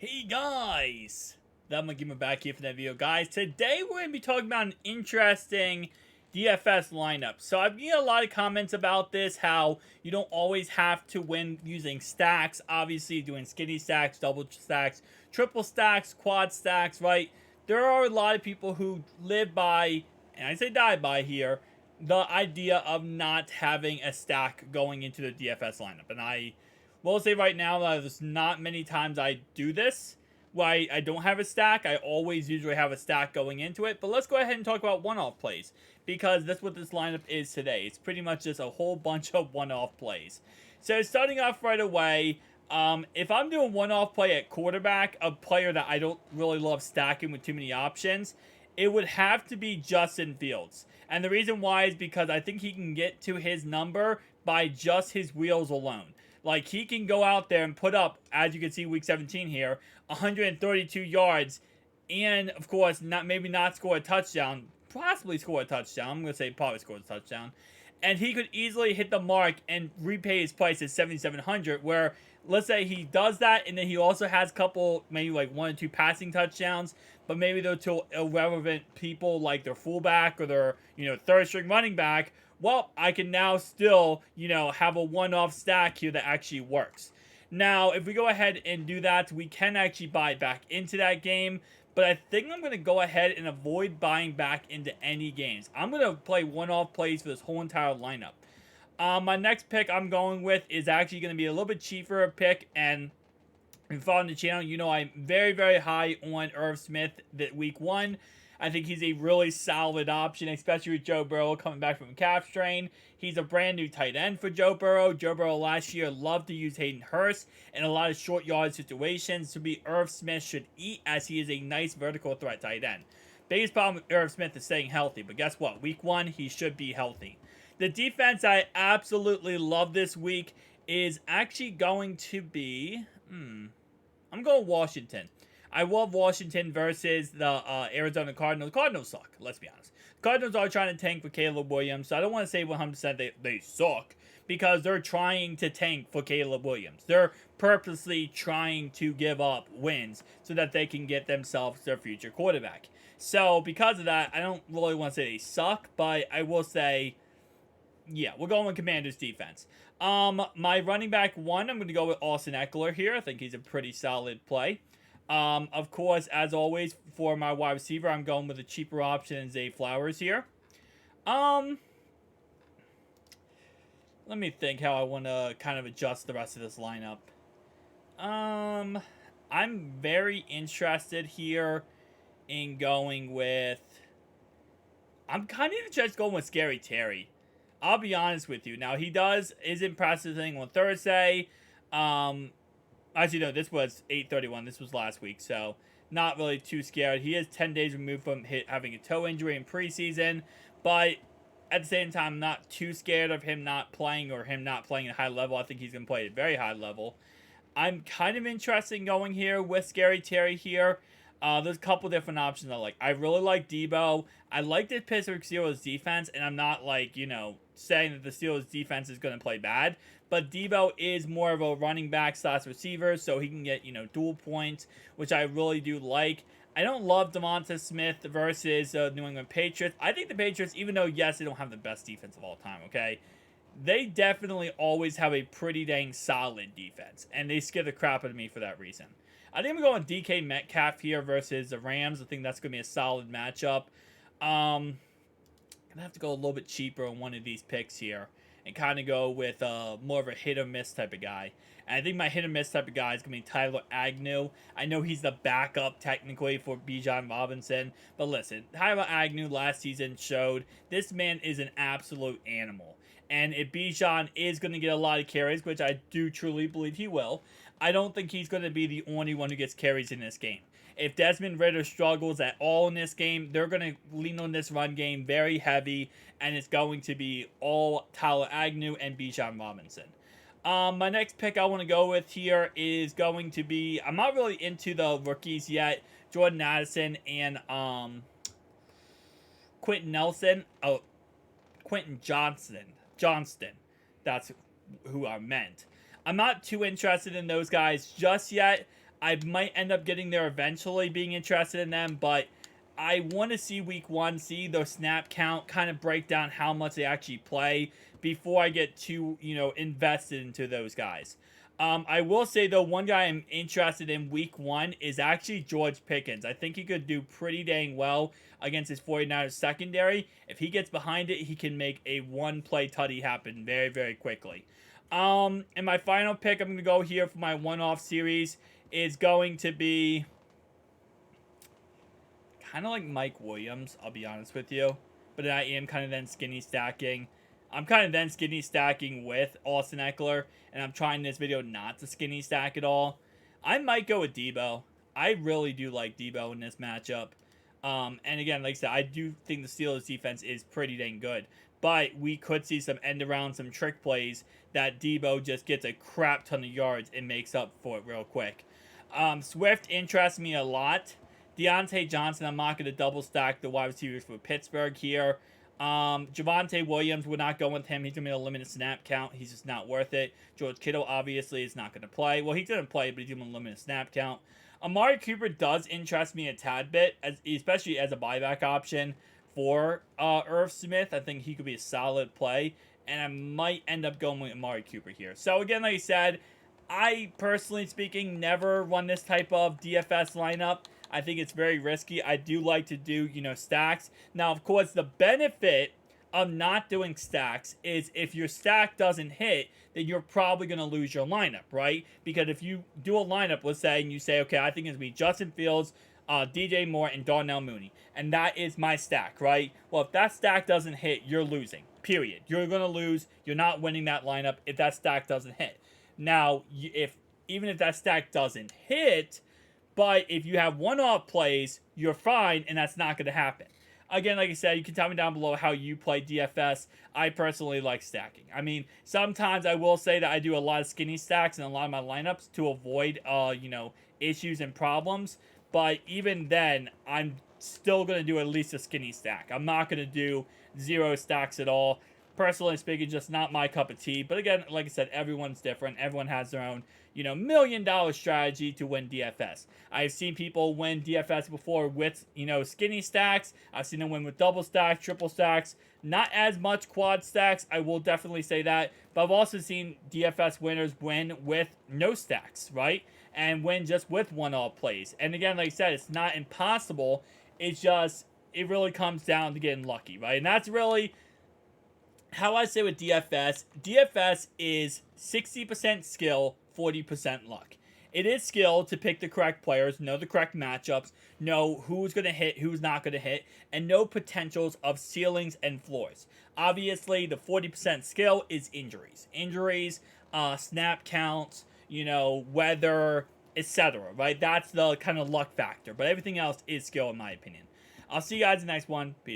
Hey guys, I'm Gamer back here for that video, guys. Today we're going to be talking about an interesting DFS lineup. So I've getting a lot of comments about this, how you don't always have to win using stacks. Obviously, doing skinny stacks, double stacks, triple stacks, quad stacks, right? There are a lot of people who live by, and I say die by here, the idea of not having a stack going into the DFS lineup. And I will say right now that there's not many times I do this where I don't have a stack. I always usually have a stack going into it. But let's go ahead and talk about one-off plays, because that's what this lineup is today. It's pretty much just a whole bunch of one-off plays. So starting off right away, if I'm doing one-off play at quarterback, a player that I don't really love stacking with too many options, it would have to be Justin Fields. And the reason why is because I think he can get to his number by just his wheels alone. Like, he can go out there and put up, as you can see, week 17 here, 132 yards, and of course, maybe not score a touchdown, possibly score a touchdown. I'm gonna say probably score a touchdown, and he could easily hit the mark and repay his price at 7,700. Where let's say he does that, and then he also has a couple, maybe like 1 or 2 passing touchdowns, but maybe they're to irrelevant people like their fullback or their third string running back. Well, I can now still, have a one-off stack here that actually works. Now, if we go ahead and do that, we can actually buy back into that game, but I think I'm going to go ahead and avoid buying back into any games. I'm going to play one-off plays for this whole entire lineup. My next pick I'm going with is actually going to be a little bit cheaper pick, and if you follow the channel, you know I'm very, very high on Irv Smith that week 1. I think he's a really solid option, especially with Joe Burrow coming back from a calf strain. He's a brand new tight end for Joe Burrow. Joe Burrow last year loved to use Hayden Hurst in a lot of short yard situations. To be Irv Smith should eat, as he is a nice vertical threat tight end. Biggest problem with Irv Smith is staying healthy, but guess what? Week 1, he should be healthy. The defense I absolutely love this week is actually going to be... I'm going Washington. I love Washington versus the Arizona Cardinals. The Cardinals suck, let's be honest. The Cardinals are trying to tank for Caleb Williams, so I don't want to say 100% they suck, because they're trying to tank for Caleb Williams. They're purposely trying to give up wins so that they can get themselves their future quarterback. So because of that, I don't really want to say they suck, but I will say, yeah, we're going with Commanders defense. My running back 1, I'm going to go with Austin Eckler here. I think he's a pretty solid play. Of course, as always, for my wide receiver, I'm going with a cheaper option, Zay Flowers here. Let me think how I want to kind of adjust the rest of this lineup. I'm very interested here in going with... I'm kind of just going with Scary Terry. I'll be honest with you. Now, he is impressive thing on Thursday. Actually, no, this was 8/31. This was last week, so not really too scared. He is 10 days removed from having a toe injury in preseason, but at the same time, I'm not too scared of him not playing or him not playing at a high level. I think he's going to play at a very high level. I'm kind of interested in going here with Scary Terry here. There's a couple different options I like. I really like Debo. I like the Pittsburgh Steelers defense, and I'm not saying that the Steelers defense is going to play bad, but Debo is more of a running back / receiver, so he can get, dual points, which I really do like. I don't love Devonta Smith versus New England Patriots. I think the Patriots, even though, yes, they don't have the best defense of all time, okay, they definitely always have a pretty dang solid defense, and they scare the crap out of me for that reason. I think I'm going DK Metcalf here versus the Rams. I think that's going to be a solid matchup. I'm going to have to go a little bit cheaper on one of these picks here and kind of go with more of a hit-or-miss type of guy. And I think my hit-or-miss type of guy is going to be Tyler Agnew. I know he's the backup, technically, for Bijan Robinson. But listen, Tyler Agnew last season showed this man is an absolute animal. And if Bijan is going to get a lot of carries, which I do truly believe he will, I don't think he's going to be the only one who gets carries in this game. If Desmond Ridder struggles at all in this game, they're going to lean on this run game very heavy, and it's going to be all Tyler Agnew and Bijan Robinson. My next pick I want to go with here is going to be... I'm not really into the rookies yet. Jordan Addison and Quentin Nelson. Oh, Quentin Johnston. That's who I meant. I'm not too interested in those guys just yet. I might end up getting there eventually, being interested in them, but I want to see week 1, see the snap count, kind of break down how much they actually play before I get too, invested into those guys. I will say, though, one guy I'm interested in week 1 is actually George Pickens. I think he could do pretty dang well against his 49ers secondary. If he gets behind it, he can make a one-play tutty happen very, very quickly. And my final pick, I'm going to go here for my one-off series, is going to be kind of like Mike Williams, I'll be honest with you. But I am kind of then skinny stacking. I'm kind of then skinny stacking with Austin Eckler, and I'm trying this video not to skinny stack at all. I might go with Debo. I really do like Debo in this matchup. And again, like I said, I do think the Steelers defense is pretty dang good. But we could see some end around, some trick plays that Debo just gets a crap ton of yards and makes up for it real quick. Swift interests me a lot. Deontay Johnson, I'm not going to double stack the wide receivers for Pittsburgh here. Javonte Williams, we're not going with him. He's going to be a limited snap count. He's just not worth it. George Kittle, obviously, is not going to play. Well, he's going to play, but he's going to limited snap count. Amari Cooper does interest me a tad bit, especially as a buyback option for Irv Smith. I think he could be a solid play, and I might end up going with Amari Cooper here. So, again, like I said, I, personally speaking, never run this type of DFS lineup. I think it's very risky. I do like to do, stacks. Now, of course, the benefit of not doing stacks is if your stack doesn't hit, then you're probably going to lose your lineup, right? Because if you do a lineup, let's say, and you say, okay, I think it's going to be Justin Fields, DJ Moore, and Darnell Mooney, and that is my stack, right? Well, if that stack doesn't hit, you're losing, period. You're going to lose. You're not winning that lineup if that stack doesn't hit. Now, even if that stack doesn't hit, but if you have one-off plays, you're fine, and that's not going to happen. Again, like I said, you can tell me down below how you play DFS. I personally like stacking. I mean, sometimes I will say that I do a lot of skinny stacks in a lot of my lineups to avoid, issues and problems. But even then, I'm still going to do at least a skinny stack. I'm not going to do 0 stacks at all. Personally speaking, just not my cup of tea. But again, like I said, everyone's different. Everyone has their own, $1 million strategy to win DFS. I've seen people win DFS before with, skinny stacks. I've seen them win with double stacks, triple stacks. Not as much quad stacks, I will definitely say that. But I've also seen DFS winners win with no stacks, right? And win just with one-off plays. And again, like I said, it's not impossible. It's just, it really comes down to getting lucky, right? And that's really how I say with DFS. DFS is 60% skill, 40% luck. It is skill to pick the correct players, know the correct matchups, know who's going to hit, who's not going to hit, and know potentials of ceilings and floors. Obviously, the 40% skill is injuries. Injuries, snap counts, weather, etc., right? That's the kind of luck factor. But everything else is skill, in my opinion. I'll see you guys in the next one. Peace.